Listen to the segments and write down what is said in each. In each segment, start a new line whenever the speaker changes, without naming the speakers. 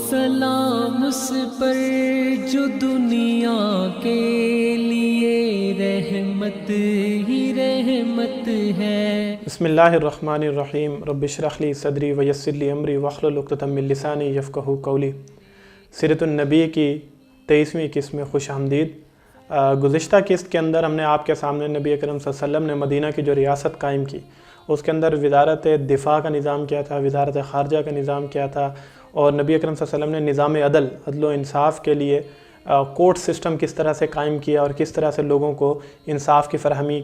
سلام اس پر جو دنیا کے لیے رحمت ہی رحمت ہے۔
بسم اللہ الرحمن الرحیم، رب اشرح لی صدری ویسر لی امری واحلل عقدۃ من لسانی یفقہوا قولی۔ سیرت النبی کی 23ویں قسط میں خوش آمدید۔ گزشتہ قسط کے اندر ہم نے آپ کے سامنے نبی اکرم صلی اللہ علیہ وسلم نے مدینہ کی جو ریاست قائم کی، اس کے اندر وزارت دفاع کا نظام کیا تھا، وزارت خارجہ کا نظام کیا تھا، اور نبی اکرم صلی اللہ علیہ وسلم نے نظام عدل و انصاف کے لیے کورٹ سسٹم کس طرح سے قائم کیا اور کس طرح سے لوگوں کو انصاف کی فراہمی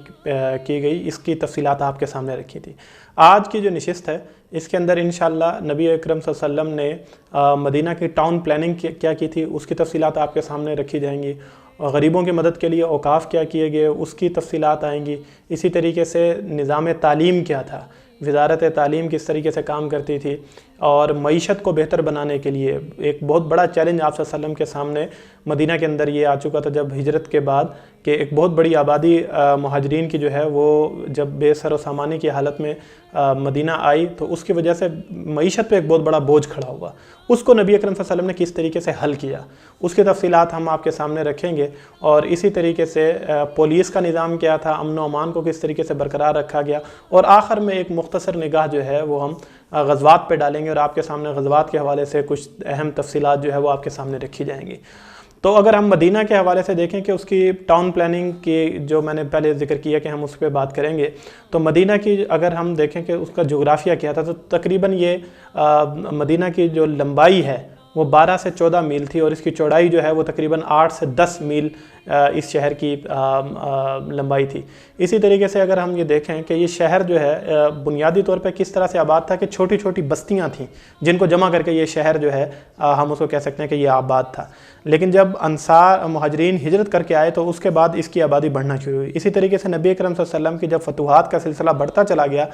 کی گئی، اس کی تفصیلات آپ کے سامنے رکھی تھی۔ آج کی جو نشست ہے اس کے اندر انشاءاللہ نبی اکرم صلی اللہ علیہ وسلم نے مدینہ کی ٹاؤن پلاننگ کیا کی تھی، اس کی تفصیلات آپ کے سامنے رکھی جائیں گی، اور غریبوں کی مدد کے لیے اوقاف کیا کیے گئے اس کی تفصیلات آئیں گی۔ اسی طریقے سے نظام تعلیم کیا تھا، وزارت تعلیم کس طریقے سے کام کرتی تھی، اور معیشت کو بہتر بنانے کے لیے ایک بہت بڑا چیلنج آپ صلی اللہ علیہ وسلم کے سامنے مدینہ کے اندر یہ آ چکا تھا جب ہجرت کے بعد، کہ ایک بہت بڑی آبادی مہاجرین کی جو ہے وہ جب بے سر و سامانی کی حالت میں مدینہ آئی تو اس کی وجہ سے معیشت پہ ایک بہت بڑا بوجھ کھڑا ہوا۔ اس کو نبی اکرم صلی اللہ علیہ وسلم نے کس طریقے سے حل کیا، اس کی تفصیلات ہم آپ کے سامنے رکھیں گے، اور اسی طریقے سے پولیس کا نظام کیا تھا، امن و امان کو کس طریقے سے برقرار رکھا گیا، اور آخر میں ایک مختصر نگاہ جو ہے وہ ہم غزوات پہ ڈالیں گے، اور آپ کے سامنے غزوات کے حوالے سے کچھ اہم تفصیلات جو ہے وہ آپ کے سامنے رکھی جائیں گی۔ تو اگر ہم مدینہ کے حوالے سے دیکھیں کہ اس کی ٹاؤن پلاننگ کی جو میں نے پہلے ذکر کیا کہ ہم اس پہ بات کریں گے، تو مدینہ کی اگر ہم دیکھیں کہ اس کا جغرافیہ کیا تھا تو تقریباً یہ مدینہ کی جو لمبائی ہے وہ 12 سے 14 میل تھی، اور اس کی چوڑائی جو ہے وہ تقریباً 8 سے 10 میل اس شہر کی لمبائی تھی۔ اسی طریقے سے اگر ہم یہ دیکھیں کہ یہ شہر جو ہے بنیادی طور پہ کس طرح سے آباد تھا کہ چھوٹی چھوٹی بستیاں تھیں جن کو جمع کر کے یہ شہر جو ہے ہم اس کو کہہ سکتے ہیں کہ یہ آباد تھا۔ لیکن جب انصار مہاجرین ہجرت کر کے آئے تو اس کے بعد اس کی آبادی بڑھنا شروع ہوئی۔ اسی طریقے سے نبی اکرم صلی اللہ علیہ وسلم کی جب فتوحات کا سلسلہ بڑھتا چلا گیا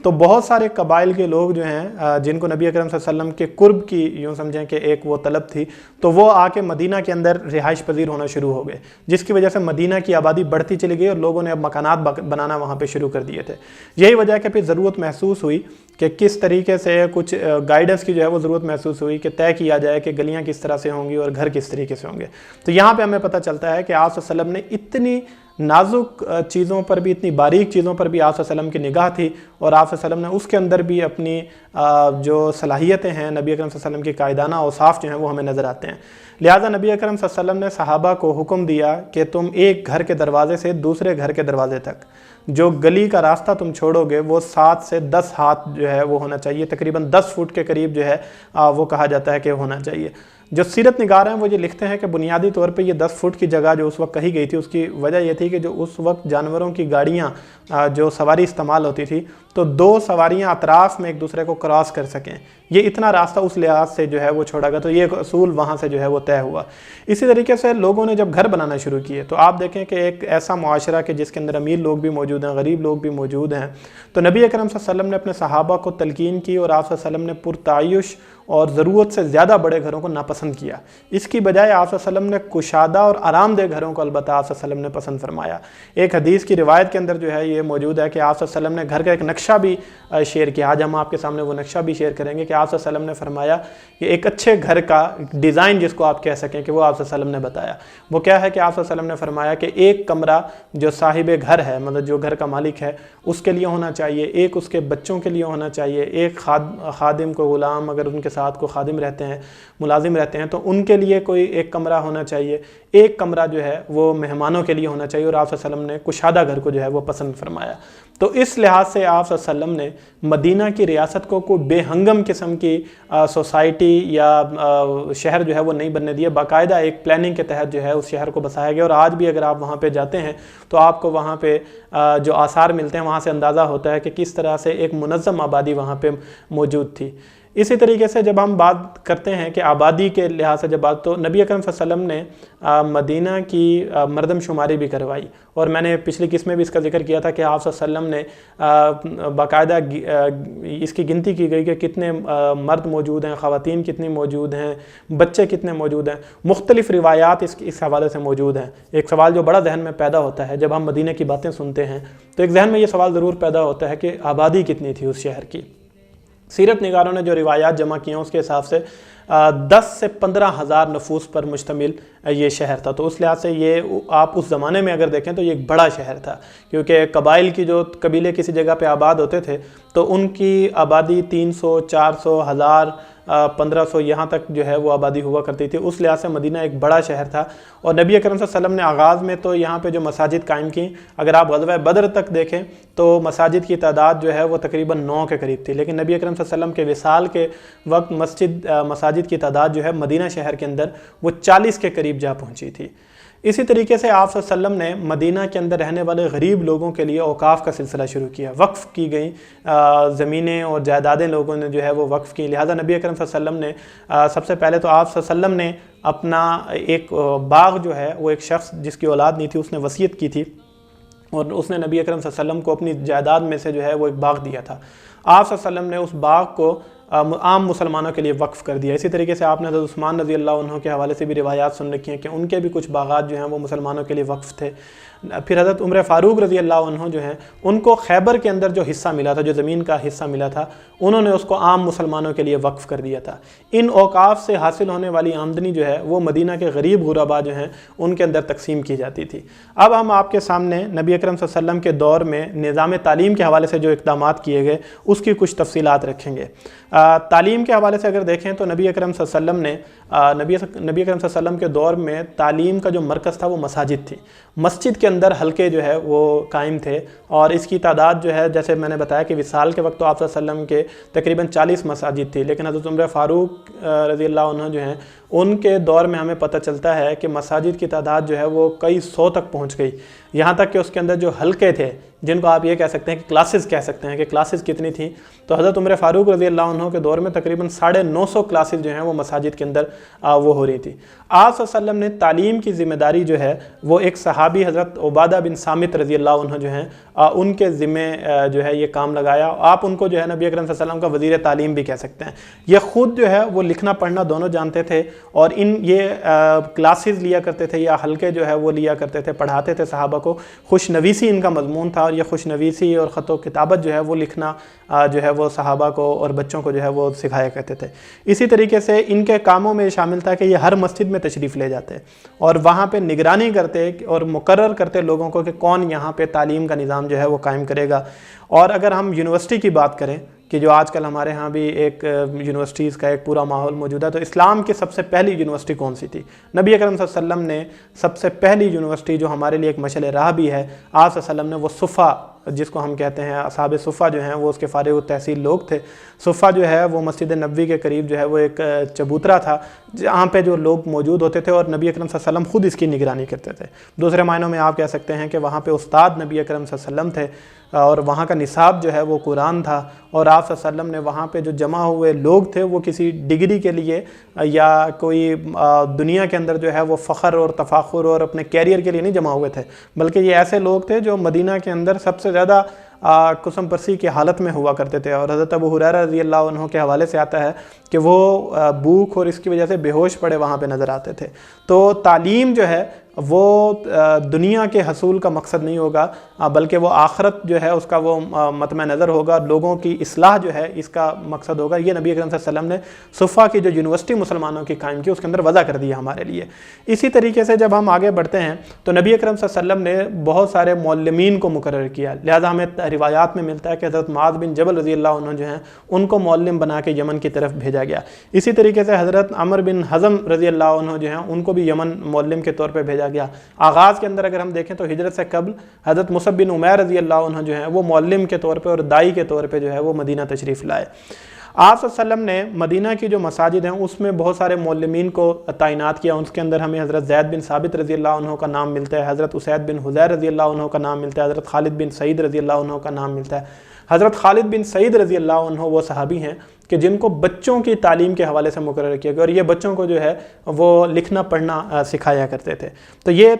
تو بہت سارے قبائل کے لوگ جو ہیں جن کو نبی اکرم صلی اللہ علیہ وسلم کے قرب کی یوں سمجھیں کہ ایک وہ طلب تھی، تو وہ آ کے مدینہ کے اندر رہائش پذیر ہونا شروع ہو گئے، جس کی وجہ سے مدینہ کی آبادی بڑھتی چلی گئی اور لوگوں نے اب مکانات بنانا وہاں پہ شروع کر دیے تھے۔ یہی وجہ ہے کہ پھر ضرورت محسوس ہوئی کہ کس طریقے سے کچھ گائیڈنس کی جو ہے وہ ضرورت محسوس ہوئی کہ طے کیا جائے کہ گلیاں کس طرح سے ہوں گی اور گھر کس طریقے سے ہوں گے۔ تو یہاں پہ ہمیں پتہ چلتا ہے کہ آپ صلی اللہ علیہ وسلم نے اتنی نازک چیزوں پر بھی، اتنی باریک چیزوں پر بھی آپ صلی اللہ علیہ وسلم کی نگاہ تھی، اور آپ صلی اللہ علیہ وسلم نے اس کے اندر بھی اپنی جو صلاحیتیں ہیں نبی اکرم صلی اللہ علیہ وسلم کی قائدانہ اوصاف جو ہیں وہ ہمیں نظر آتے ہیں۔ لہٰذا نبی اکرم صلی اللہ علیہ وسلم نے صحابہ کو حکم دیا کہ تم ایک گھر کے دروازے سے دوسرے گھر کے دروازے تک جو گلی کا راستہ تم چھوڑو گے وہ 7 سے 10 ہاتھ جو ہے وہ ہونا چاہیے، تقریباً 10 فٹ کے قریب جو ہے وہ کہا جاتا ہے کہ ہونا چاہیے۔ جو سیرت نگار ہیں وہ یہ لکھتے ہیں کہ بنیادی طور پہ یہ 10 فٹ کی جگہ جو اس وقت کہی گئی تھی اس کی وجہ یہ تھی کہ جو اس وقت جانوروں کی گاڑیاں جو سواری استعمال ہوتی تھی تو 2 سواریاں اطراف میں ایک دوسرے کو کراس کر سکیں، یہ اتنا راستہ اس لحاظ سے جو ہے وہ چھوڑا گیا، تو یہ اصول وہاں سے جو ہے وہ طے ہوا۔ اسی طریقے سے لوگوں نے جب گھر بنانا شروع کیے تو آپ دیکھیں کہ ایک ایسا معاشرہ کہ جس کے اندر امیر لوگ بھی موجود ہیں، غریب لوگ بھی موجود ہیں، تو نبی اکرم صلی اللہ علیہ وسلم نے اپنے صحابہ کو تلقین کی اور آپ صلی اللہ علیہ وسلم نے پرتعیش اور ضرورت سے زیادہ بڑے گھروں کو ناپسند کیا۔ اس کی بجائے آپ صلی اللہ علیہ وسلم نے کشادہ اور آرام دہ گھروں کو البتہ آپ صلی اللہ علیہ وسلم نے پسند فرمایا۔ ایک حدیث کی روایت کے اندر جو ہے یہ موجود ہے کہ آپ صلی اللہ علیہ وسلم نے گھر کا ایک نقشہ بھی شیئر کیا۔ آج ہم آپ کے سامنے وہ نقشہ بھی شیئر کریں گے کہ آپ صلی اللہ علیہ وسلم نے فرمایا کہ ایک اچھے گھر کا ڈیزائن جس کو آپ کہہ سکیں کہ وہ آپ صلی اللہ علیہ وسلم نے بتایا۔ وہ کیا ہے کہ آپ صلی اللہ علیہ وسلم نے فرمایا کہ ایک کمرہ جو صاحب گھر ہے، مطلب جو گھر کا مالک ہے، اس کے لیے ہونا چاہیے، ایک اس کے بچوں کے لیے ہونا چاہیے، ایک خادم کو غلام اگر ان کے ساتھ کو خادم رہتے ہیں، ملازم رہتے ہیں تو ان کے لیے کوئی ایک کمرہ ہونا چاہیے، ایک کمرہ جو ہے وہ مہمانوں کے لیے ہونا چاہیے، اور آپ صلی اللہ علیہ وسلم نے کشادہ گھر کو جو ہے وہ پسند فرمایا۔ تو اس لحاظ سے آپ صلی اللہ علیہ وسلم نے مدینہ کی ریاست کو کوئی بے ہنگم قسم کی سوسائٹی یا شہر جو ہے وہ نہیں بننے دیا، باقاعدہ ایک پلاننگ کے تحت جو ہے اس شہر کو بسایا گیا، اور آج بھی اگر آپ وہاں پہ جاتے ہیں تو آپ کو وہاں پہ جو آثار ملتے ہیں وہاں سے اندازہ ہوتا ہے کہ کس طرح سے ایک منظم آبادی وہاں پہ موجود تھی۔ اسی طریقے سے جب ہم بات کرتے ہیں کہ آبادی کے لحاظ سے جب بات، تو نبی اکرم صلی اللہ علیہ وسلم نے مدینہ کی مردم شماری بھی کروائی، اور میں نے پچھلی قسط میں بھی اس کا ذکر کیا تھا کہ آپ صلی اللہ علیہ وسلم نے باقاعدہ اس کی گنتی کی گئی کہ کتنے مرد موجود ہیں، خواتین کتنی موجود ہیں، بچے کتنے موجود ہیں، مختلف روایات اس حوالے سے موجود ہیں۔ ایک سوال جو بڑا ذہن میں پیدا ہوتا ہے جب ہم مدینہ کی باتیں سنتے ہیں تو ایک ذہن میں یہ سوال ضرور پیدا ہوتا ہے کہ آبادی کتنی تھی اس شہر کی۔ سیرت نگاروں نے جو روایات جمع کی ہیں اس کے حساب سے 10 سے 15 ہزار نفوس پر مشتمل یہ شہر تھا. تو اس لحاظ سے یہ آپ اس زمانے میں اگر دیکھیں تو یہ ایک بڑا شہر تھا, کیونکہ قبائل کی جو قبیلے کسی جگہ پہ آباد ہوتے تھے تو ان کی آبادی 300 400 1000 1500 یہاں تک جو ہے وہ آبادی ہوا کرتی تھی. اس لحاظ سے مدینہ ایک بڑا شہر تھا. اور نبی اکرم صلی اللہ علیہ وسلم نے آغاز میں تو یہاں پہ جو مساجد قائم کی, اگر آپ غزوہ بدر تک دیکھیں تو مساجد کی تعداد جو ہے وہ تقریباً 9 کے قریب تھی, لیکن نبی اکرم صلی اللہ علیہ وسلم کے وصال کے وقت مساجد کی تعداد جو ہے مدینہ شہر کے اندر وہ 40 کے قریب جا پہنچی تھی. اسی طریقے سے آپ صلی اللہ علیہ وسلم نے مدینہ کے اندر رہنے والے غریب لوگوں کے لیے اوقاف کا سلسلہ شروع کیا. وقف کی گئی زمینیں اور جائیدادیں لوگوں نے جو ہے وہ وقف کی. لہٰذا نبی اکرم صلی اللہ علیہ وسلم نے سب سے پہلے تو آپ صلی اللہ علیہ وسلم نے اپنا ایک باغ جو ہے وہ ایک شخص جس کی اولاد نہیں تھی اس نے وصیت کی تھی, اور اس نے نبی اکرم صلی اللہ علیہ وسلم کو اپنی جائیداد میں سے جو ہے وہ ایک باغ دیا تھا. آپ صلی اللہ علیہ وسلم نے اس باغ کو عام مسلمانوں کے لیے وقف کر دیا. اسی طریقے سے آپ نے حضرت عثمان رضی اللہ عنہ کے حوالے سے بھی روایات سن رکھی ہیں کہ ان کے بھی کچھ باغات جو ہیں وہ مسلمانوں کے لیے وقف تھے. پھر حضرت عمر فاروق رضی اللہ عنہ جو ہیں ان کو خیبر کے اندر جو حصہ ملا تھا, جو زمین کا حصہ ملا تھا, انہوں نے اس کو عام مسلمانوں کے لیے وقف کر دیا تھا. ان اوقاف سے حاصل ہونے والی آمدنی جو ہے وہ مدینہ کے غریب غربا جو ہیں ان کے اندر تقسیم کی جاتی تھی. اب ہم آپ کے سامنے نبی اکرم صلی اللہ علیہ وسلم کے دور میں نظام تعلیم کے حوالے سے جو اقدامات کیے گئے اس کی کچھ تفصیلات رکھیں گے. تعلیم کے حوالے سے اگر دیکھیں تو نبی اکرم صلی اللہ علیہ وسلم نے نبی اکرم صلی اللہ علیہ وسلم کے دور میں تعلیم کا جو مرکز تھا وہ مساجد تھی. مسجد کے اندر حلقے جو ہے وہ قائم تھے, اور اس کی تعداد جو ہے جیسے میں نے بتایا کہ وصال کے وقت تو آپ صلی اللہ علیہ وسلم کے تقریباً 40 مساجد تھی, لیکن حضرت عمر فاروق رضی اللہ عنہ جو ہیں ان کے دور میں ہمیں پتہ چلتا ہے کہ مساجد کی تعداد جو ہے وہ کئی 100 تک پہنچ گئی. یہاں تک کہ اس کے اندر جو حلقے تھے جن کو آپ یہ کہہ سکتے ہیں کہ کلاسز کہہ سکتے ہیں کہ کلاسز کتنی تھیں, تو حضرت عمر فاروق رضی اللہ عنہ کے دور میں تقریباً 950 کلاسز جو ہیں وہ مساجد کے اندر وہ ہو رہی تھی. آپ صلی اللہ علیہ وسلم نے تعلیم کی ذمہ داری جو ہے وہ ایک صحابی حضرت عبادہ بن صامت رضی اللہ عنہ جو ہیں ان کے ذمے جو ہے یہ کام لگایا. آپ ان کو جو ہے نبی اکرم صلی اللہ علیہ وسلم کا وزیر تعلیم بھی کہہ سکتے ہیں. یہ خود جو ہے وہ لکھنا پڑھنا دونوں جانتے تھے, اور یہ کلاسز لیا کرتے تھے یا حلقے جو ہے وہ لیا کرتے تھے, پڑھاتے تھے صحابہ کو. خوش نویسی ان کا مضمون تھا, اور یہ خوش نویسی اور خط و کتابت جو ہے وہ لکھنا جو ہے وہ صحابہ کو اور بچوں کو جو ہے وہ سکھایا کرتے تھے. اسی طریقے سے ان کے کاموں میں شامل تھا کہ یہ ہر مسجد میں تشریف لے جاتے اور وہاں پہ نگرانی کرتے اور مقرر کرتے لوگوں کو کہ کون یہاں پہ تعلیم کا نظام جو ہے وہ قائم کرے گا. اور اگر ہم یونیورسٹی کی بات کریں کہ جو آج کل ہمارے ہاں بھی ایک یونیورسٹیز کا ایک پورا ماحول موجود ہے, تو اسلام کی سب سے پہلی یونیورسٹی کون سی تھی؟ نبی اکرم صلی اللہ علیہ وسلم نے سب سے پہلی یونیورسٹی جو ہمارے لیے ایک مشعل راہ بھی ہے, آپ صلی اللہ علیہ وسلم نے وہ صفا جس کو ہم کہتے ہیں اصحاب صفا جو ہیں وہ اس کے فارغ التحصیل لوگ تھے. صفا جو ہے وہ مسجد نبوی کے قریب جو ہے وہ ایک چبوترا تھا جہاں پہ جو لوگ موجود ہوتے تھے, اور نبی اکرم صلی اللہ علیہ وسلم خود اس کی نگرانی کرتے تھے. دوسرے معنوں میں آپ کہہ سکتے ہیں کہ وہاں پہ استاد نبی اکرم صلی اللہ علیہ وسلم تھے, اور وہاں کا نصاب جو ہے وہ قرآن تھا. اور آپ صلی اللہ علیہ وسلم نے وہاں پہ جو جمع ہوئے لوگ تھے وہ کسی ڈگری کے لیے یا کوئی دنیا کے اندر جو ہے وہ فخر اور تفاخر اور اپنے کیریئر کے لیے نہیں جمع ہوئے تھے, بلکہ یہ ایسے لوگ تھے جو مدینہ کے اندر سب سے زیادہ قسم پرسی کی حالت میں ہوا کرتے تھے. اور حضرت ابو ہریرہ رضی اللہ عنہ کے حوالے سے آتا ہے کہ وہ بھوک اور اس کی وجہ سے بے ہوش پڑے وہاں پہ نظر آتے تھے. تو تعلیم جو ہے وہ دنیا کے حصول کا مقصد نہیں ہوگا, بلکہ وہ آخرت جو ہے اس کا وہ مطمع نظر ہوگا, لوگوں کی اصلاح جو ہے اس کا مقصد ہوگا. یہ نبی اکرم صلی اللہ علیہ وسلم نے صفا کی جو یونیورسٹی مسلمانوں کی قائم کی اس کے اندر وضع کر دیا ہمارے لیے. اسی طریقے سے جب ہم آگے بڑھتے ہیں تو نبی اکرم صلی اللہ علیہ وسلم نے بہت سارے معلمین کو مقرر کیا. لہذا ہمیں روایات میں ملتا ہے کہ حضرت معاذ بن جبل رضی اللہ عنہ جو ہیں ان کو معلم بنا کے یمن کی طرف بھیجا گیا. اسی طریقے سے حضرت عمر بن حزم رضی اللہ عنہ جو ہیں ان کو بھی یمن معلم کے طور پہ بھیجا گیا. آغاز کے اندر اگر ہم دیکھیں تو ہجرت سے قبل حضرت مصعب بن عمیر رضی اللہ عنہ جو ہیں وہ معلم کے طور پہ اور دائی کے طور پہ جو ہے وہ مدینہ تشریف لائے. آپ صلی اللہ علیہ وسلم نے مدینہ کی جو مساجد ہیں اس میں بہت سارے معلمین کو تعینات کیا. اس کے اندر ہمیں حضرت زید بن ثابت رضی اللہ عنہ کا نام ملتا ہے, حضرت اسید بن حضیر رضی اللہ عنہ کا نام ملتا ہے, حضرت خالد بن سعید رضی اللہ عنہ کا نام ملتا ہے. حضرت خالد بن سعید رضی اللہ عنہ وہ صحابی ہیں کہ جن کو بچوں کی تعلیم کے حوالے سے مقرر کیا گیا, اور یہ بچوں کو جو ہے وہ لکھنا پڑھنا سکھایا کرتے تھے. تو یہ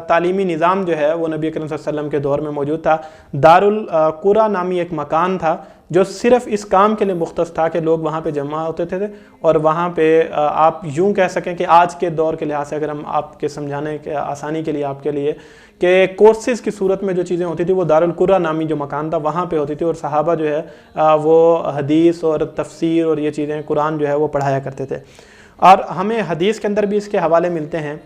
تعلیمی نظام جو ہے وہ نبی اکرم صلی اللہ علیہ وسلم کے دور میں موجود تھا. دار القرا نامی ایک مکان تھا جو صرف اس کام کے لیے مختص تھا کہ لوگ وہاں پہ جمع ہوتے تھے اور وہاں پہ آپ یوں کہہ سکیں کہ آج کے دور کے لحاظ سے اگر ہم آپ کے سمجھانے کے آسانی کے لیے آپ کے لیے کہ کورسز کی صورت میں جو چیزیں ہوتی تھی وہ دارالقرہ نامی جو مکان تھا وہاں پہ ہوتی تھی، اور صحابہ جو ہے وہ حدیث اور تفسیر اور یہ چیزیں قرآن جو ہے وہ پڑھایا کرتے تھے۔ اور ہمیں حدیث کے اندر بھی اس کے حوالے ملتے ہیں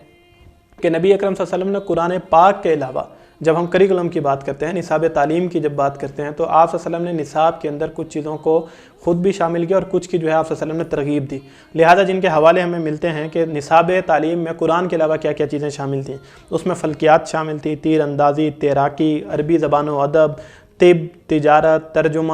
کہ نبی اکرم صلی اللہ علیہ وسلم نے قرآن پاک کے علاوہ جب ہم کریکولم کی بات کرتے ہیں، نصاب تعلیم کی جب بات کرتے ہیں، تو آپ صلی اللہ علیہ وسلم نے نصاب کے اندر کچھ چیزوں کو خود بھی شامل کیا اور کچھ کی جو ہے آپ صلی اللہ علیہ وسلم نے ترغیب دی، لہذا جن کے حوالے ہمیں ملتے ہیں کہ نصاب تعلیم میں قرآن کے علاوہ کیا کیا چیزیں شامل تھیں۔ اس میں فلکیات شامل تھی، تیر اندازی، تیراکی، عربی زبان و ادب، طب، تجارت، ترجمہ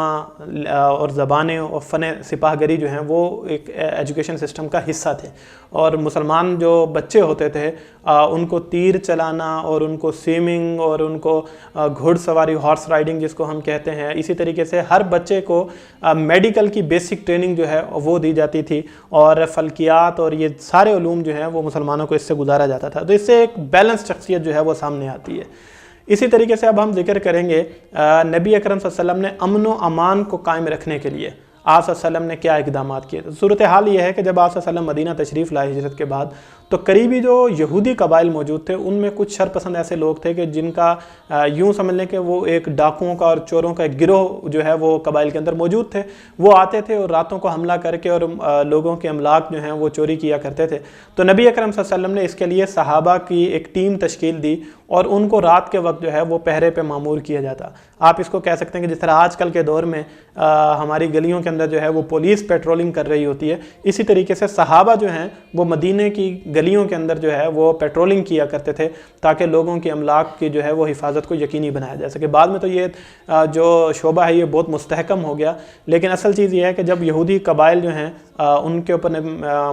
اور زبانیں اور فن سپاہ گری جو ہیں وہ ایک ایجوکیشن سسٹم کا حصہ تھے، اور مسلمان جو بچے ہوتے تھے ان کو تیر چلانا اور ان کو سوئمنگ اور ان کو گھڑ سواری، ہارس رائڈنگ جس کو ہم کہتے ہیں، اسی طریقے سے ہر بچے کو میڈیکل کی بیسک ٹریننگ جو ہے وہ دی جاتی تھی، اور فلکیات اور یہ سارے علوم جو ہیں وہ مسلمانوں کو اس سے گزارا جاتا تھا، تو اس سے ایک بیلنس شخصیت جو ہے وہ سامنے آتی ہے۔ اسی طریقے سے اب ہم ذکر کریں گے نبی اکرم صلی اللہ علیہ وسلم نے امن و امان کو قائم رکھنے کے لیے آپ صلی اللہ علیہ وسلم نے کیا اقدامات کیے۔ صورتحال یہ ہے کہ جب آپ صلی اللہ علیہ وسلم مدینہ تشریف لائے ہجرت کے بعد، تو قریبی جو یہودی قبائل موجود تھے ان میں کچھ شرپسند ایسے لوگ تھے کہ جن کا یوں سمجھ لیں کہ وہ ایک ڈاکوؤں کا اور چوروں کا ایک گروہ جو ہے وہ قبائل کے اندر موجود تھے، وہ آتے تھے اور راتوں کو حملہ کر کے اور لوگوں کے املاک جو ہیں وہ چوری کیا کرتے تھے۔ تو نبی اکرم صلی اللہ علیہ وسلم نے اس کے لیے صحابہ کی ایک ٹیم تشکیل دی اور ان کو رات کے وقت جو ہے وہ پہرے پہ مامور کیا جاتا۔ آپ اس کو کہہ سکتے ہیں کہ جس طرح آج کل کے دور میں ہماری گلیوں کے اندر جو ہے وہ پولیس پیٹرولنگ کر رہی ہوتی ہے، اسی طریقے سے صحابہ جو ہیں وہ مدینے کی گلیوں کے اندر جو ہے وہ پیٹرولنگ کیا کرتے تھے تاکہ لوگوں کی املاک کی جو ہے وہ حفاظت کو یقینی بنایا جا سکے۔ بعد میں تو یہ جو شعبہ ہے یہ بہت مستحکم ہو گیا، لیکن اصل چیز یہ ہے کہ جب یہودی قبائل جو ہیں ان کے اوپر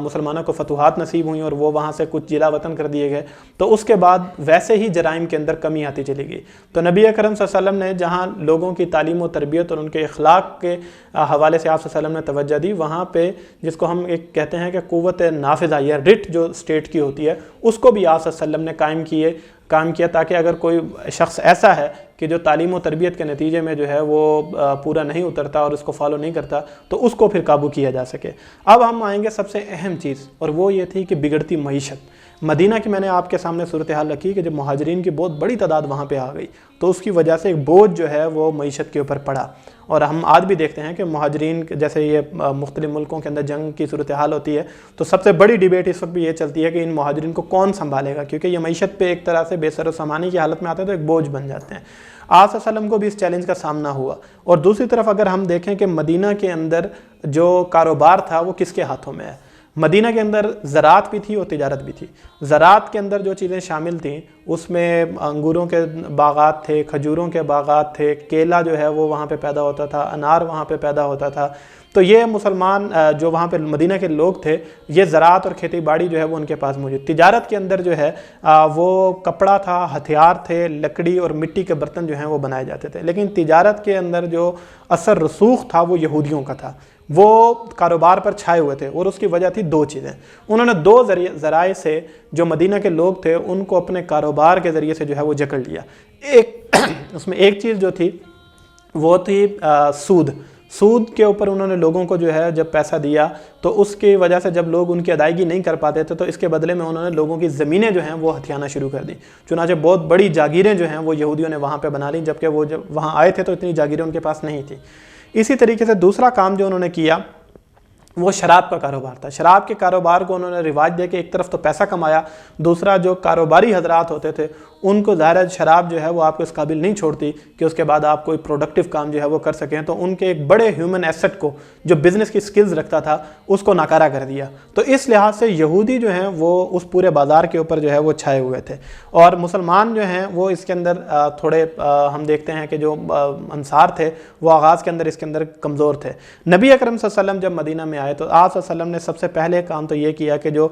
مسلمانوں کو فتوحات نصیب ہوئیں اور وہ وہاں سے کچھ جلا وطن کر دیے گئے، تو اس کے بعد ویسے ہی جرائم کے اندر کمی آتی چلی گئی۔ تو نبی اکرم صلی اللہ علیہ وسلم نے جہاں لوگوں کی تعلیم و تربیت اور ان کے اخلاق کے حوالے سے آپ صلی اللہ علیہ وسلم نے توجہ دی، وہاں پہ جس کو ہم ایک کہتے ہیں کہ قوت نافذہ یا رٹ جو اسٹیٹ کی ہوتی ہے، اس کو بھی آپ صلی اللہ علیہ وسلم نے قائم کیا تاکہ اگر کوئی شخص ایسا ہے کہ جو تعلیم و تربیت کے نتیجے میں جو ہے وہ پورا نہیں اترتا اور اس کو فالو نہیں کرتا تو اس کو پھر قابو کیا جا سکے۔ اب ہم آئیں گے سب سے اہم چیز، اور وہ یہ تھی کہ بگڑتی معیشت۔ مدینہ کی میں نے آپ کے سامنے صورتحال رکھی کہ جب مہاجرین کی بہت بڑی تعداد وہاں پہ آ گئی تو اس کی وجہ سے ایک بوجھ جو ہے وہ معیشت کے اوپر پڑا، اور ہم آج بھی دیکھتے ہیں کہ مہاجرین جیسے یہ مختلف ملکوں کے اندر جنگ کی صورتحال ہوتی ہے تو سب سے بڑی ڈیبیٹ اس وقت بھی یہ چلتی ہے کہ ان مہاجرین کو کون سنبھالے گا، کیونکہ یہ معیشت پہ ایک طرح سے بے سر و سامانی کی حالت میں آتے ہیں تو ایک بوجھ بن جاتے ہیں۔ آپ صلی اللہ علیہ وسلم کو بھی اس چیلنج کا سامنا ہوا، اور دوسری طرف اگر ہم دیکھیں کہ مدینہ کے اندر جو کاروبار تھا وہ کس کے ہاتھوں میں ہے، مدینہ کے اندر زراعت بھی تھی اور تجارت بھی تھی۔ زراعت کے اندر جو چیزیں شامل تھیں اس میں انگوروں کے باغات تھے، کھجوروں کے باغات تھے، کیلا جو ہے وہ وہاں پہ پیدا ہوتا تھا، انار وہاں پہ پیدا ہوتا تھا۔ تو یہ مسلمان جو وہاں پہ مدینہ کے لوگ تھے، یہ زراعت اور کھیتی باڑی جو ہے وہ ان کے پاس موجود۔ تجارت کے اندر جو ہے وہ کپڑا تھا، ہتھیار تھے، لکڑی اور مٹی کے برتن جو ہیں وہ بنائے جاتے تھے، لیکن تجارت کے اندر جو اثر رسوخ تھا وہ یہودیوں کا تھا، وہ کاروبار پر چھائے ہوئے تھے، اور اس کی وجہ تھی دو چیزیں۔ انہوں نے دو ذرائع سے جو مدینہ کے لوگ تھے ان کو اپنے کاروبار کے ذریعے سے جو ہے وہ جکڑ لیا۔ اس میں ایک چیز جو تھی وہ تھی سود کے اوپر انہوں نے لوگوں کو جو ہے جب پیسہ دیا تو اس کی وجہ سے جب لوگ ان کی ادائیگی نہیں کر پاتے تھے تو اس کے بدلے میں انہوں نے لوگوں کی زمینیں جو ہیں وہ ہتھیانا شروع کر دی، چنانچہ بہت بڑی جاگیریں جو ہیں وہ یہودیوں نے وہاں پہ بنا لیں، جبکہ وہ جب وہاں آئے تھے تو اتنی جاگیریں ان کے پاس نہیں تھی۔ اسی طریقے سے دوسرا کام جو انہوں نے کیا وہ شراب کا کاروبار تھا۔ شراب کے کاروبار کو انہوں نے رواج دے کے ایک طرف تو پیسہ کمایا، دوسرا جو کاروباری حضرات ہوتے تھے ان کو ظاہر ہے شراب جو ہے وہ آپ کو اس قابل نہیں چھوڑتی کہ اس کے بعد آپ کوئی پروڈکٹیو کام جو ہے وہ کر سکیں، تو ان کے ایک بڑے ہیومن ایسٹ کو جو بزنس کی سکلز رکھتا تھا اس کو ناکارہ کر دیا۔ تو اس لحاظ سے یہودی جو ہیں وہ اس پورے بازار کے اوپر جو ہے وہ چھائے ہوئے تھے، اور مسلمان جو ہیں وہ اس کے اندر تھوڑے ہم دیکھتے ہیں کہ جو انصار تھے وہ آغاز کے اندر اس کے اندر کمزور تھے۔ نبی اکرم صلی اللہ علیہ وسلم جب مدینہ میں آئے آئے تو آپ صلی اللہ علیہ وسلم نے سب سے پہلے کام تو یہ کیا کہ جو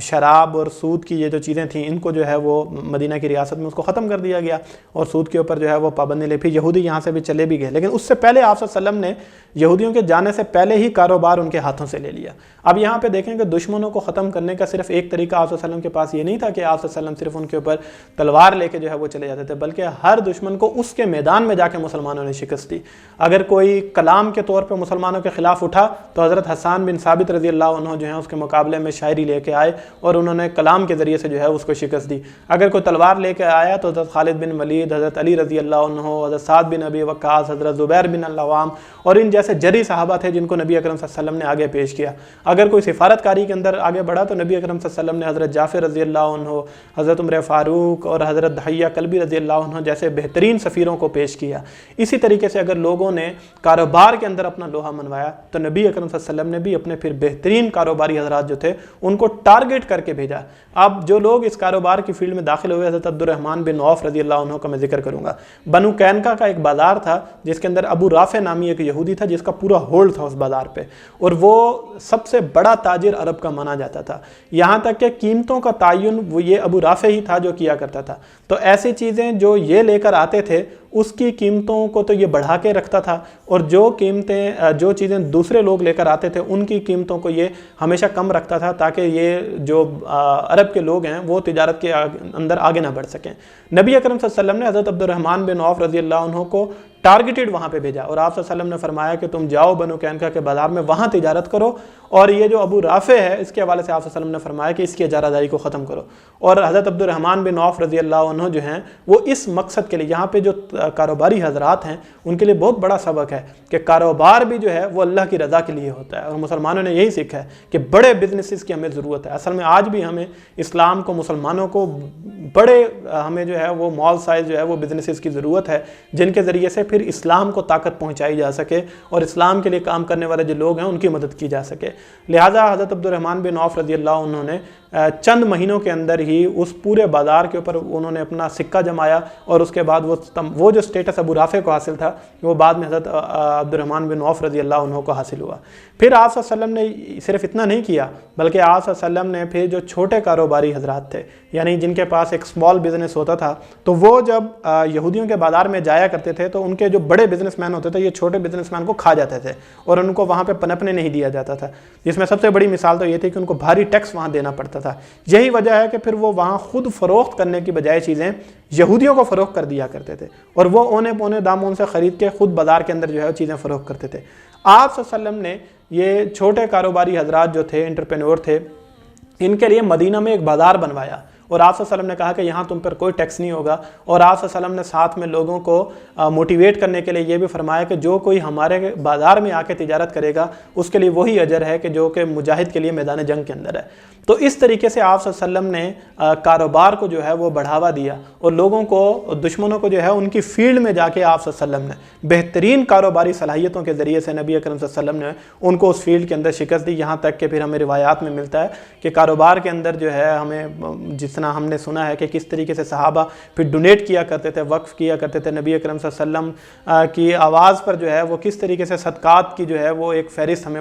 شراب اور سود کی یہ جو چیزیں تھیں ان کو جو ہے وہ مدینہ کی ریاست میں اس کو ختم کر دیا گیا اور سود کے اوپر جو ہے وہ پابندی لے. پھر یہودی یہاں سے بھی چلے بھی گئے, لیکن اس سے پہلے آپ صلی اللہ علیہ وسلم نے یہودیوں کے جانے سے پہلے ہی کاروبار ان کے ہاتھوں سے لے لیا. اب یہاں پہ دیکھیں کہ دشمنوں کو ختم کرنے کا صرف ایک طریقہ آپ صلی اللہ علیہ وسلم کے پاس یہ نہیں تھا کہ آپ صلی اللہ علیہ وسلم صرف ان کے اوپر تلوار لے کے جو ہے وہ چلے جاتے تھے, بلکہ ہر دشمن کو اس کے میدان میں جا کے مسلمانوں نے شکست دی. اگر کوئی کلام کے طور پہ مسلمانوں کے خلاف اٹھا تو حضرت حسان بن ثابت رضی اللہ عنہ جو ہیں اس کے مقابلے میں شاعری لے کے آئے اور انہوں نے کلام کے ذریعے سے جو ہے اس کو شکست دی. اگر کوئی تلوار لے کے آیا تو حضرت خالد بن ولید, حضرت علی رضی اللہ عنہ, حضرت سعد بن ابی وقاص, حضرت زبیر بن العوام اور ان جیسے جری صحابہ تھے جن کو نبی اکرم صلی اللہ علیہ وسلم نے آگے پیش کیا. اگر کوئی سفارت کاری کے اندر آگے بڑھا تو نبی اکرم صلی اللہ علیہ وسلم نے حضرت جعفر رضی اللہ عنہ, حضرت عمر فاروق اور حضرت دحیہ کلبی رضی اللہ عنہ جیسے بہترین سفیروں کو پیش کیا. اسی طریقے سے اگر لوگوں نے کاروبار کے اندر اپنا لوہا منوایا تو نبی اکرم صلی اللہ علیہ وسلم نے بھی اپنے پھر بہترین کاروباری حضرات جو تھے ان کو ٹارگٹ کر کے بھیجا. اب جو لوگ اس کاروبار کی فیلڈ میں داخل ہوئے, حضرت عبد الرحمن بن عوف رضی اللہ عنہ کا میں ذکر کروں گا. بنو قینقاع کا ایک بازار تھا جس کے اندر ابو رافع نامی ایک یہودی تھا جس کا پورا ہولڈ تھا اس بازار پہ, اور وہ سب سے بڑا تاجر عرب کا مانا جاتا تھا. یہاں تک کہ قیمتوں کا تعین وہ یہ ابو رافع ہی تھا جو کیا کرتا تھا. تو ایسی چیزیں جو یہ لے کر آتے تھے اس کی قیمتوں کو تو یہ بڑھا کے رکھتا تھا, اور جو چیزیں دوسرے لوگ لے کر آتے تھے ان کی قیمتوں کو یہ ہمیشہ کم رکھتا تھا تاکہ یہ جو عرب کے لوگ ہیں وہ تجارت کے اندر آگے نہ بڑھ سکیں. نبی اکرم صلی اللہ علیہ وسلم نے حضرت عبد الرحمن بن عوف رضی اللہ عنہ کو ٹارگیٹڈ وہاں پہ بھیجا, اور آپ صلی اللہ علیہ وسلم نے فرمایا کہ تم جاؤ بنو قینقاع کے بازار میں وہاں تجارت کرو, اور یہ جو ابو رافع ہے اس کے حوالے سے آپ صلی اللہ علیہ وسلم نے فرمایا کہ اس کی اجارہ داری کو ختم کرو. اور حضرت عبد الرحمن بن عوف رضی اللہ عنہ جو ہیں وہ اس مقصد کے لیے, یہاں پہ جو کاروباری حضرات ہیں ان کے لیے بہت بڑا سبق ہے کہ کاروبار بھی جو ہے وہ اللہ کی رضا کے لیے ہوتا ہے, اور مسلمانوں نے یہی سیکھا ہے کہ بڑے بزنسز کی ہمیں ضرورت ہے. اصل میں آج بھی ہمیں اسلام کو, مسلمانوں کو بڑے ہمیں جو ہے وہ مال سائز جو ہے وہ بزنسز کی ضرورت ہے جن کے ذریعے سے پھر اسلام کو طاقت پہنچائی جا سکے اور اسلام کے لیے کام کرنے والے جو لوگ ہیں ان کی مدد کی جا سکے. لہٰذا حضرت عبد الرحمن بن عوف رضی اللہ عنہ نے چند مہینوں کے اندر ہی اس پورے بازار کے اوپر انہوں نے اپنا سکہ جمایا, اور اس کے بعد وہ جو سٹیٹس ابو رافع کو حاصل تھا وہ بعد میں حضرت عبد الرحمن بن عوف رضی اللہ عنہ کو حاصل ہوا. پھر آپ صلی اللہ علیہ وسلم نے صرف اتنا نہیں کیا بلکہ آپ صلی اللہ علیہ وسلم نے پھر جو چھوٹے کاروباری حضرات تھے, یعنی جن کے پاس ایک سمال بزنس ہوتا تھا, تو وہ جب یہودیوں کے بازار میں جایا کرتے تھے تو ان کے جو بڑے بزنس مین ہوتے تھے یہ چھوٹے بزنس مین کو کھا جاتے تھے اور ان کو وہاں پہ پنپنے نہیں دیا جاتا تھا, جس میں سب سے بڑی مثال تو یہ تھی کہ ان کو بھاری ٹیکس وہاں دینا پڑتا تھا. یہی وجہ ہے کہ پھر وہ وہاں خود فروخت کرنے کی بجائے چیزیں یہودیوں کو فروخت کر دیا کرتے تھے, اور وہ اونے پونے داموں سے خرید کے خود بازار کے اندر جو ہے چیزیں فروخت کرتے تھے. آپ صلی اللہ علیہ وسلم نے یہ چھوٹے کاروباری حضرات جو تھے, انٹرپرینور تھے, ان کے لیے مدینہ میں ایک بازار بنوایا, اور آپ صلی اللہ علیہ وسلم نے کہا کہ یہاں تم پر کوئی ٹیکس نہیں ہوگا. اور آپ صلی اللہ علیہ وسلم نے ساتھ میں لوگوں کو موٹیویٹ کرنے کے لیے یہ بھی فرمایا کہ جو کوئی ہمارے بازار میں آ کے تجارت کرے گا اس کے لیے وہی اجر ہے کہ جو کہ مجاہد کے لیے میدان جنگ کے اندر ہے. تو اس طریقے سے آپ صلی اللہ علیہ وسلم نے کاروبار کو جو ہے وہ بڑھاوا دیا, اور لوگوں کو, دشمنوں کو جو ہے ان کی فیلڈ میں جا کے آپ صلی اللہ علیہ وسلم نے بہترین کاروباری صلاحیتوں کے ذریعے سے نبی اکرم صلی اللہ علیہ وسلم نے ان کو اس فیلڈ کے اندر شکست دی. یہاں تک کہ پھر ہمیں روایات میں ملتا ہے کہ کاروبار کے اندر جو ہے ہمیں جتنا ہم نے سنا ہے کہ کس طریقے سے صحابہ پھر ڈونیٹ کیا کرتے تھے, وقف کیا کرتے تھے. نبی اکرم صلی اللہ علیہ وسلم کی آواز پر جو ہے وہ کس طریقے سے صدقات کی جو ہے وہ ایک فہرست ہمیں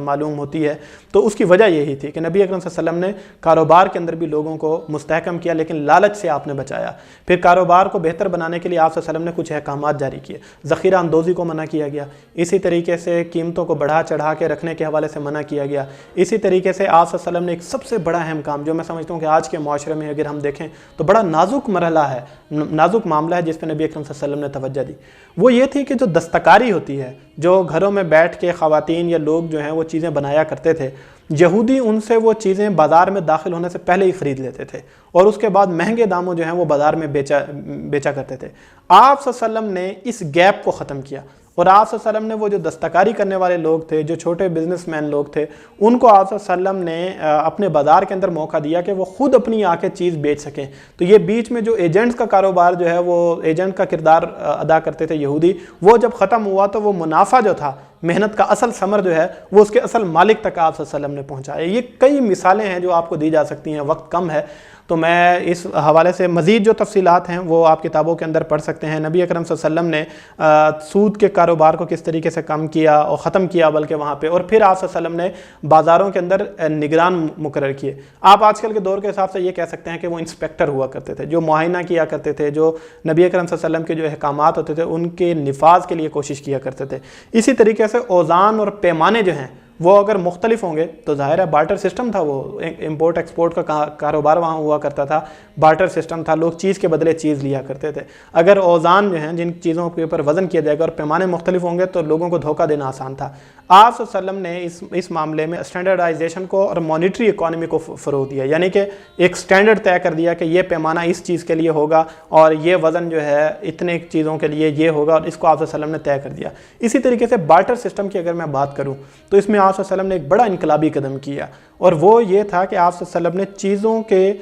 معلوم ہوتی ہے. تو اس کی وجہ یہی تھی کہ نبی اکرم صلی اللہ علیہ وسلم نے کاروبار کے اندر بھی لوگوں کو مستحکم کیا, لیکن لالچ سے آپ نے بچایا. پھر کاروبار کو بہتر بنانے کے لیے آپ صلی اللہ علیہ وسلم نے کچھ احکامات جاری کیے. ذخیرہ اندوزی کو منع کیا گیا, اسی طریقے سے قیمتوں کو بڑھا چڑھا کے رکھنے کے حوالے سے منع کیا گیا. اسی طریقے سے آپ صلی اللہ علیہ وسلم نے ایک سب سے بڑا اہم کام جو میں سمجھتا ہوں کہ آج کے معاشرے میں اگر ہم دیکھیں تو بڑا نازک مرحلہ ہے, نازک معاملہ ہے جس پہ نبی اکرم صلی اللہ علیہ وسلم نے توجہ دی, وہ یہ تھی کہ جو دستکاری ہوتی ہے, جو گھروں میں بیٹھ کے خواتین یا لوگ جو ہیں وہ چیزیں بنایا کرتے تھے, یہودی ان سے وہ چیزیں بازار میں داخل ہونے سے پہلے ہی خرید لیتے تھے اور اس کے بعد مہنگے داموں جو ہیں وہ بازار میں بیچا کرتے تھے. آپ صلی اللہ علیہ وسلم نے اس گیپ کو ختم کیا, اور آپ صلی اللہ علیہ وسلم نے وہ جو دستکاری کرنے والے لوگ تھے, جو چھوٹے بزنس مین لوگ تھے, ان کو آپ صلی اللہ علیہ وسلم نے اپنے بازار کے اندر موقع دیا کہ وہ خود اپنی آ کے چیز بیچ سکیں. تو یہ بیچ میں جو ایجنٹس کا کاروبار جو ہے وہ ایجنٹ کا کردار ادا کرتے تھے یہودی, وہ جب ختم ہوا تو وہ منافع جو تھا, محنت کا اصل ثمر جو ہے وہ اس کے اصل مالک تک آپ صلی اللہ علیہ وسلم نے پہنچایا. یہ کئی مثالیں ہیں جو آپ کو دی جا سکتی ہیں, وقت کم ہے. تو میں اس حوالے سے مزید جو تفصیلات ہیں وہ آپ کتابوں کے اندر پڑھ سکتے ہیں۔ نبی اکرم صلی اللہ علیہ وسلم نے سود کے کاروبار کو کس طریقے سے کم کیا اور ختم کیا بلکہ وہاں پہ، اور پھر آپ صلی اللہ علیہ وسلم نے بازاروں کے اندر نگران مقرر کیے۔ آپ آج کل کے دور کے حساب سے یہ کہہ سکتے ہیں کہ وہ انسپیکٹر ہوا کرتے تھے، جو معائنہ کیا کرتے تھے، جو نبی اکرم صلی اللہ علیہ وسلم کے جو احکامات ہوتے تھے ان کے نفاذ کے لیے کوشش کیا کرتے تھے۔ اسی طریقے سے اوزان اور پیمانے جو ہیں وہ اگر مختلف ہوں گے تو ظاہر ہے بارٹر سسٹم تھا، وہ امپورٹ ایکسپورٹ کا کاروبار وہاں ہوا کرتا تھا، بارٹر سسٹم تھا، لوگ چیز کے بدلے چیز لیا کرتے تھے۔ اگر اوزان جو ہیں جن چیزوں کے اوپر وزن کیا جائے گا اور پیمانے مختلف ہوں گے تو لوگوں کو دھوکہ دینا آسان تھا۔ آپ صلی اللہ علیہ وسلم نے اس معاملے میں اسٹینڈرڈائزیشن کو اور مانیٹری اکانومی کو فروغ دیا، یعنی کہ ایک سٹینڈرڈ طے کر دیا کہ یہ پیمانہ اس چیز کے لیے ہوگا اور یہ وزن جو ہے اتنے چیزوں کے لیے یہ ہوگا، اور اس کو آپ صلی اللہ علیہ وسلم نے طے کر دیا۔ اسی طریقے سے بارٹر سسٹم کی اگر میں بات کروں تو اس میں آپ صلی اللہ علیہ وسلم نے ایک بڑا انقلابی قدم کیا، اور وہ یہ تھا کہ آپ صلی اللہ علیہ وسلم نے چیزوں کے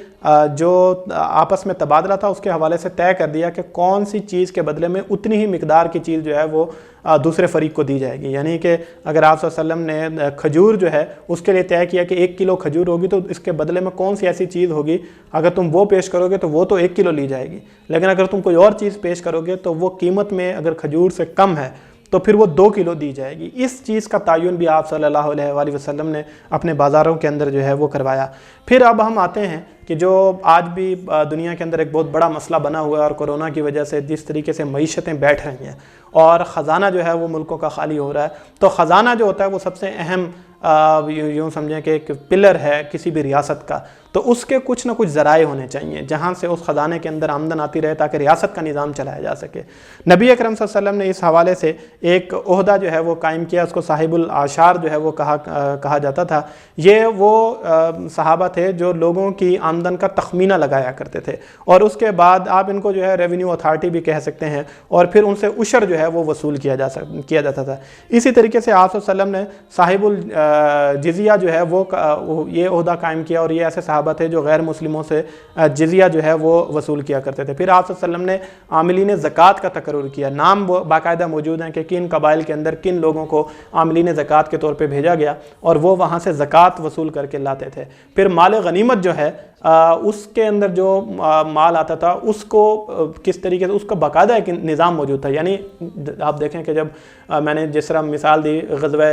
جو آپس میں تبادلہ تھا اس کے حوالے سے طے کر دیا کہ کون سی چیز کے بدلے میں اتنی ہی مقدار کی چیز جو ہے وہ دوسرے فریق کو دی جائے گی۔ یعنی کہ اگر آپ صلی اللہ علیہ وسلم نے کھجور جو ہے اس کے لیے طے کیا کہ 1 کلو کھجور ہوگی تو اس کے بدلے میں کون سی ایسی چیز ہوگی اگر تم وہ پیش کرو گے تو وہ تو 1 کلو لی جائے گی، لیکن اگر تم کوئی اور چیز پیش کرو گے تو وہ قیمت میں اگر کھجور سے کم ہے تو پھر وہ 2 کلو دی جائے گی۔ اس چیز کا تعین بھی آپ صلی اللہ علیہ وآلہ وسلم نے اپنے بازاروں کے اندر جو ہے وہ کروایا۔ پھر اب ہم آتے ہیں کہ جو آج بھی دنیا کے اندر ایک بہت بڑا مسئلہ بنا ہوا ہے، اور کورونا کی وجہ سے جس طریقے سے معیشتیں بیٹھ رہی ہیں اور خزانہ جو ہے وہ ملکوں کا خالی ہو رہا ہے، تو خزانہ جو ہوتا ہے وہ سب سے اہم یوں سمجھیں کہ ایک پلر ہے کسی بھی ریاست کا، تو اس کے کچھ نہ کچھ ذرائع ہونے چاہیے جہاں سے اس خزانے کے اندر آمدن آتی رہے تاکہ ریاست کا نظام چلایا جا سکے۔ نبی اکرم صلی اللہ علیہ وسلم نے اس حوالے سے ایک عہدہ جو ہے وہ قائم کیا، اس کو صاحب العشار جو ہے وہ کہا جاتا تھا۔ یہ وہ صحابہ تھے جو لوگوں کی آمدن کا تخمینہ لگایا کرتے تھے، اور اس کے بعد آپ ان کو جو ہے ریونیو اتھارٹی بھی کہہ سکتے ہیں، اور پھر ان سے عشر جو ہے وہ وصول کیا جاتا تھا۔ اسی طریقے سے آپ صلی اللہ علیہ وسلم نے صاحب الجزیہ جو ہے وہ یہ عہدہ قائم کیا، اور یہ ایسے صحابہ تھے جو غیر مسلموں سے جزیہ جو ہے وہ وصول کیا کرتے تھے۔ پھر آپ صلی اللہ علیہ وسلم نے عاملین زکوٰۃ کا تقرر کیا، نام باقاعدہ موجود ہیں کہ کن قبائل کے اندر کن لوگوں کو عاملین زکوٰۃ کے طور پہ بھیجا گیا اور وہ وہاں سے زکوٰۃ وصول کر کے لاتے تھے۔ پھر مال غنیمت جو ہے اس کے اندر جو مال آتا تھا اس کو کس طریقے سے اس کا باقاعدہ ایک نظام موجود تھا۔ یعنی آپ دیکھیں کہ جب میں نے جس طرح مثال دی غزوہ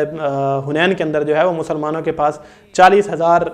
حنین کے اندر جو ہے وہ مسلمانوں کے پاس 40,000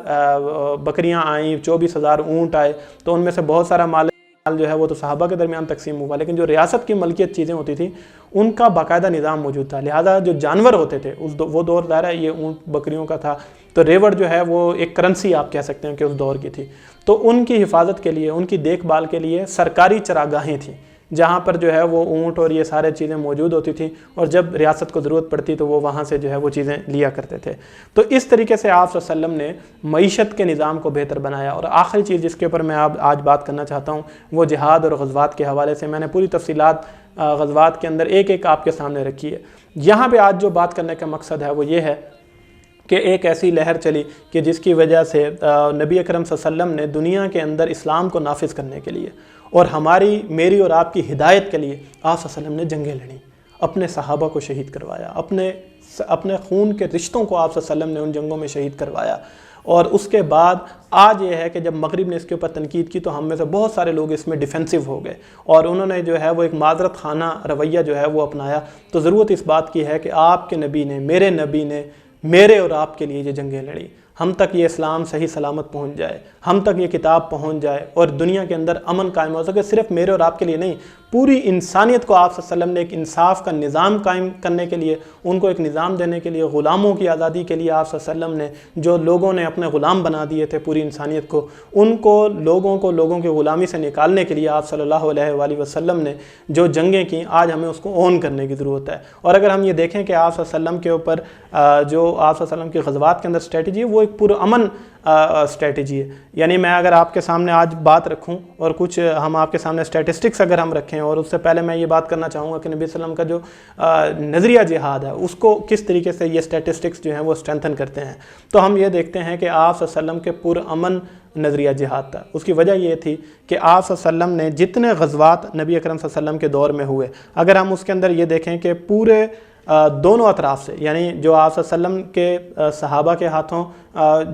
بکریاں آئیں، 24,000 اونٹ آئے، تو ان میں سے بہت سارا مال جو ہے وہ تو صحابہ کے درمیان تقسیم ہوا، لیکن جو ریاست کی ملکیت چیزیں ہوتی تھیں ان کا باقاعدہ نظام موجود تھا۔ لہٰذا جو جانور ہوتے تھے وہ دور ظاہر ہے یہ اونٹ بکریوں کا تھا، تو ریوڑ جو ہے وہ ایک کرنسی آپ کہہ سکتے ہیں کہ اس دور کی تھی، تو ان کی حفاظت کے لیے، ان کی دیکھ بھال کے لیے سرکاری چراگاہیں تھیں جہاں پر جو ہے وہ اونٹ اور یہ سارے چیزیں موجود ہوتی تھیں، اور جب ریاست کو ضرورت پڑتی تو وہ وہاں سے جو ہے وہ چیزیں لیا کرتے تھے۔ تو اس طریقے سے آپ صلی اللہ علیہ وسلم نے معیشت کے نظام کو بہتر بنایا۔ اور آخری چیز جس کے اوپر میں آج بات کرنا چاہتا ہوں وہ جہاد اور غزوات کے حوالے سے، میں نے پوری تفصیلات غزوات کے اندر ایک ایک آپ کے سامنے رکھی ہے۔ یہاں پہ آج جو بات کرنے کا مقصد ہے وہ یہ ہے کہ ایک ایسی لہر چلی کہ جس کی وجہ سے نبی اکرم صلی اللہ علیہ وسلم نے دنیا کے اندر اسلام کو نافذ کرنے کے لیے اور میری اور آپ کی ہدایت کے لیے آپ صلی اللہ علیہ وسلم نے جنگیں لڑیں، اپنے صحابہ کو شہید کروایا، اپنے خون کے رشتوں کو آپ صلی اللہ علیہ وسلم نے ان جنگوں میں شہید کروایا۔ اور اس کے بعد آج یہ ہے کہ جب مغرب نے اس کے اوپر تنقید کی تو ہم میں سے بہت سارے لوگ اس میں ڈیفینسو ہو گئے اور انہوں نے جو ہے وہ ایک معذرت خانہ رویہ جو ہے وہ اپنایا۔ تو ضرورت اس بات کی ہے کہ آپ کے نبی نے، میرے نبی نے میرے اور آپ کے لیے یہ جنگیں لڑی، ہم تک یہ اسلام صحیح سلامت پہنچ جائے، ہم تک یہ کتاب پہنچ جائے اور دنیا کے اندر امن قائم ہو سکے۔ صرف میرے اور آپ کے لیے نہیں، پوری انسانیت کو آپ صلی اللہ علیہ وسلم نے ایک انصاف کا نظام قائم کرنے کے لیے، ان کو ایک نظام دینے کے لیے، غلاموں کی آزادی کے لیے آپ صلی اللہ علیہ وسلم نے جو لوگوں نے اپنے غلام بنا دیے تھے پوری انسانیت کو، ان کو لوگوں کی غلامی سے نکالنے کے لیے آپ صلی اللہ علیہ وآلہ وسلم نے جو جنگیں کی، آج ہمیں اس کو اون کرنے کی ضرورت ہے۔ اور اگر ہم یہ دیکھیں کہ آپ صلی اللہ علیہ وسلم کے اوپر جو آپ صلی اللہ علیہ وسلم کی غزوات کے اندر اسٹریٹجی ہے وہ ایک پرامن اسٹریٹجی ہے۔ یعنی میں اگر آپ کے سامنے آج بات رکھوں اور کچھ ہم آپ کے سامنے اسٹیٹسٹکس اگر ہم رکھیں، اور اس سے پہلے میں یہ بات کرنا چاہوں گا کہ نبی صلی اللہ علیہ وسلم کا جو نظریہ جہاد ہے اس کو کس طریقے سے یہ اسٹیٹسٹکس جو ہیں وہ اسٹرینتھن کرتے ہیں، تو ہم یہ دیکھتے ہیں کہ آپ صلی اللہ علیہ وسلم کے پرامن نظریہ جہاد تھا۔ اس کی وجہ یہ تھی کہ آپ صلی اللہ علیہ وسلم نے جتنے غزوات نبی اکرم صلی اللہ علیہ وسلم کے دور میں ہوئے، اگر ہم اس کے اندر یہ دیکھیں کہ پورے دونوں اطراف سے، یعنی جو آپ صلی اللہ علیہ وسلم کے صحابہ کے ہاتھوں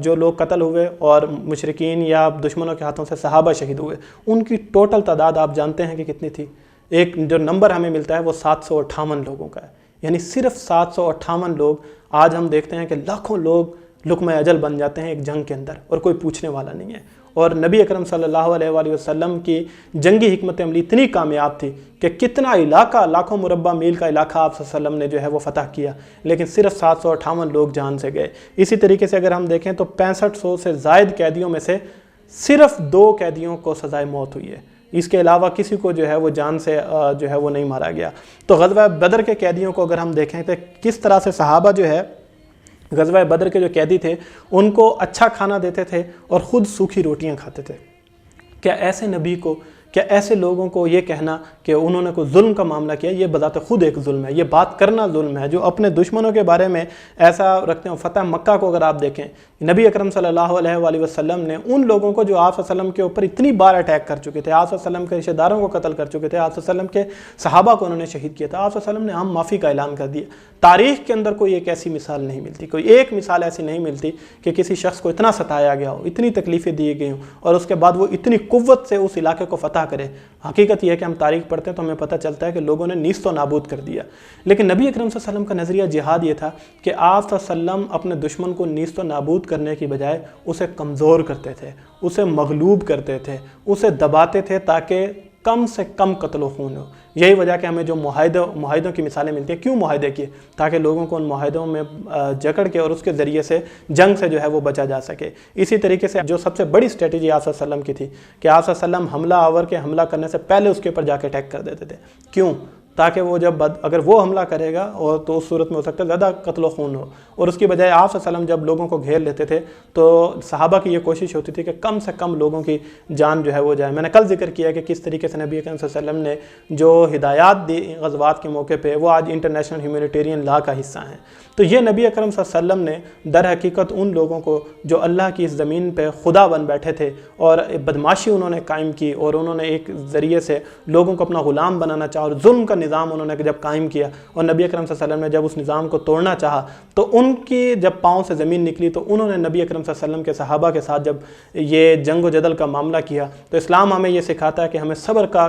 جو لوگ قتل ہوئے اور مشرکین یا دشمنوں کے ہاتھوں سے صحابہ شہید ہوئے، ان کی ٹوٹل تعداد آپ جانتے ہیں کہ کتنی تھی؟ ایک جو نمبر ہمیں ملتا ہے وہ 758 لوگوں کا ہے، یعنی صرف 758 لوگ۔ آج ہم دیکھتے ہیں کہ لاکھوں لوگ لقمہ اجل بن جاتے ہیں ایک جنگ کے اندر اور کوئی پوچھنے والا نہیں ہے۔ اور نبی اکرم صلی اللہ علیہ وآلہ وسلم کی جنگی حکمت عملی اتنی کامیاب تھی کہ کتنا علاقہ، لاکھوں مربع میل کا علاقہ آپ صلی اللہ علیہ وسلم نے جو ہے وہ فتح کیا، لیکن صرف 758 لوگ جان سے گئے۔ اسی طریقے سے اگر ہم دیکھیں تو 6500 سے زائد قیدیوں میں سے صرف 2 قیدیوں کو سزائے موت ہوئی ہے، اس کے علاوہ کسی کو جو ہے وہ جان سے جو ہے وہ نہیں مارا گیا۔ تو غزوہ بدر کے قیدیوں کو اگر ہم دیکھیں تو کس طرح سے صحابہ جو ہے غزوہ بدر کے جو قیدی تھے ان کو اچھا کھانا دیتے تھے اور خود سوکھی روٹیاں کھاتے تھے۔ کیا ایسے نبی کو، کیا ایسے لوگوں کو یہ کہنا کہ انہوں نے کوئی ظلم کا معاملہ کیا، یہ بذات خود ایک ظلم ہے، یہ بات کرنا ظلم ہے۔ جو اپنے دشمنوں کے بارے میں ایسا رکھتے ہیں، فتح مکہ کو اگر آپ دیکھیں، نبی اکرم صلی اللہ علیہ وآلہ وسلم نے ان لوگوں کو جو آپ صلی اللہ علیہ وسلم کے اوپر اتنی بار اٹیک کر چکے تھے، آپ صلی اللہ علیہ وسلم کے رشتہ داروں کو قتل کر چکے تھے، آپ صلی اللہ علیہ وسلم کے صحابہ کو انہوں نے شہید کیا تھا، آپ صلی اللہ علیہ وسلم نے عام معافی کا اعلان کر دیا۔ تاریخ کے اندر کوئی ایک ایسی مثال نہیں ملتی، کوئی ایک مثال ایسی نہیں ملتی کہ کسی شخص کو اتنا ستایا گیا ہو، اتنی تکلیفیں دی گئی ہوں اور اس کے بعد وہ اتنی قوت سے اس علاقے کو فتح کرے۔ حقیقت یہ ہے کہ ہم تاریخ پڑھتے ہیں تو ہمیں پتہ چلتا ہے کہ لوگوں نے نیست و نابود کر دیا، لیکن نبی اکرم صلی اللہ علیہ وسلم کا نظریہ جہاد یہ تھا کہ آپ صلی اللہ علیہ وسلم اپنے دشمن کو نیست و نابود کرنے کی بجائے اسے کمزور کرتے تھے، اسے مغلوب کرتے تھے، اسے دباتے تھے تاکہ کم سے کم قتل و خون ہو۔ یہی وجہ کہ ہمیں جو معاہدوں کی مثالیں ملتی ہیں، کیوں معاہدے کیے؟ تاکہ لوگوں کو ان معاہدوں میں جکڑ کے اور اس کے ذریعے سے جنگ سے جو ہے وہ بچا جا سکے۔ اسی طریقے سے جو سب سے بڑی اسٹریٹجی آپ صلی اللہ علیہ وسلم کی تھی کہ آپ صلی اللہ علیہ وسلم حملہ آور کے حملہ کرنے سے پہلے اس کے اوپر جا کے اٹیک کر دیتے تھے۔ کیوں؟ تاکہ وہ جب اگر وہ حملہ کرے گا اور تو اس صورت میں ہو سکتا ہے زیادہ قتل و خون ہو، اور اس کی بجائے آپ صلی اللہ علیہ وسلم جب لوگوں کو گھیر لیتے تھے تو صحابہ کی یہ کوشش ہوتی تھی کہ کم سے کم لوگوں کی جان جو ہے وہ جائے۔ میں نے کل ذکر کیا کہ کس طریقے سے نبی اکرم صلی اللہ علیہ وسلم نے جو ہدایات دی غزوات کے موقع پہ وہ آج انٹرنیشنل ہیومینیٹیرین لا کا حصہ ہیں۔ تو یہ نبی اکرم صلی اللہ علیہ وسلم نے در حقیقت ان لوگوں کو جو اللہ کی اس زمین پہ خدا بن بیٹھے تھے اور بدماشی انہوں نے قائم کی اور انہوں نے ایک ذریعے سے لوگوں کو اپنا غلام بنانا چاہا اور ظلم کا نظام انہوں نے جب قائم کیا اور نبی اکرم صلی اللہ علیہ وسلم نے جب اس نظام کو توڑنا چاہا تو ان کی جب پاؤں سے زمین نکلی تو انہوں نے نبی اکرم صلی اللہ علیہ وسلم کے صحابہ کے ساتھ جب یہ جنگ و جدل کا معاملہ کیا تو اسلام ہمیں یہ سکھاتا ہے کہ ہمیں صبر کا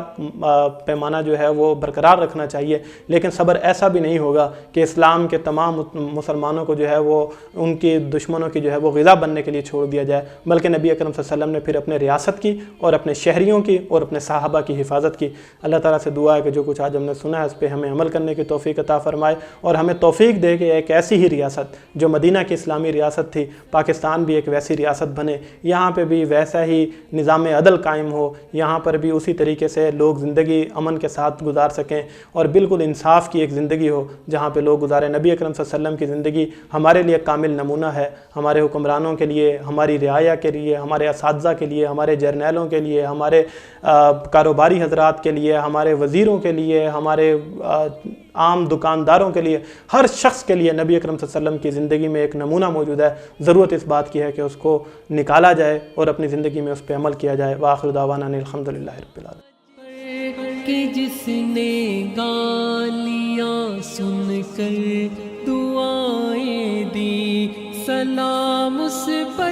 پیمانہ جو ہے وہ برقرار رکھنا چاہیے، لیکن صبر ایسا بھی نہیں ہوگا کہ اسلام کے تمام مسلمانوں کو جو ہے وہ ان کی دشمنوں کی جو ہے وہ غذا بننے کے لیے چھوڑ دیا جائے، بلکہ نبی اکرم صلی اللہ علیہ وسلم نے پھر اپنے ریاست کی اور اپنے شہریوں کی اور اپنے صحابہ کی حفاظت کی۔ اللہ تعالیٰ سے دعا ہے کہ جو کچھ آج ہم نے سنا ہے اس پہ ہمیں عمل کرنے کی توفیق عطا فرمائے اور ہمیں توفیق دے کہ ایک ایسی ہی ریاست جو مدینہ کی اسلامی ریاست تھی، پاکستان بھی ایک ویسی ریاست بنے، یہاں پہ بھی ویسا ہی نظام عدل قائم ہو، یہاں پر بھی اسی طریقے سے لوگ زندگی امن کے ساتھ گزار سکیں اور بالکل انصاف کی ایک زندگی ہو جہاں پہ لوگ گزاریں۔ نبی اکرم صلی اللہ علیہ وسلم کی زندگی ہمارے لیے کامل نمونہ ہے، ہمارے حکمرانوں کے لیے، ہماری رعایا کے لیے، ہمارے اساتذہ کے لیے، ہمارے جرنیلوں کے لیے، ہمارے کاروباری حضرات کے لیے، ہمارے وزیروں کے لیے، ہمارے عام دکانداروں کے لیے، ہر شخص کے لیے نبی اکرم صلی اللہ علیہ وسلم کی زندگی میں ایک نمونہ موجود ہے۔ ضرورت اس بات کی ہے کہ اس کو نکالا جائے اور اپنی زندگی میں اس پہ عمل کیا جائے۔ وآخر دعوانا الحمدللہ رب العالمین۔
کہ جس نے گالیاں سن کر دعائیں دی، سلام اس پر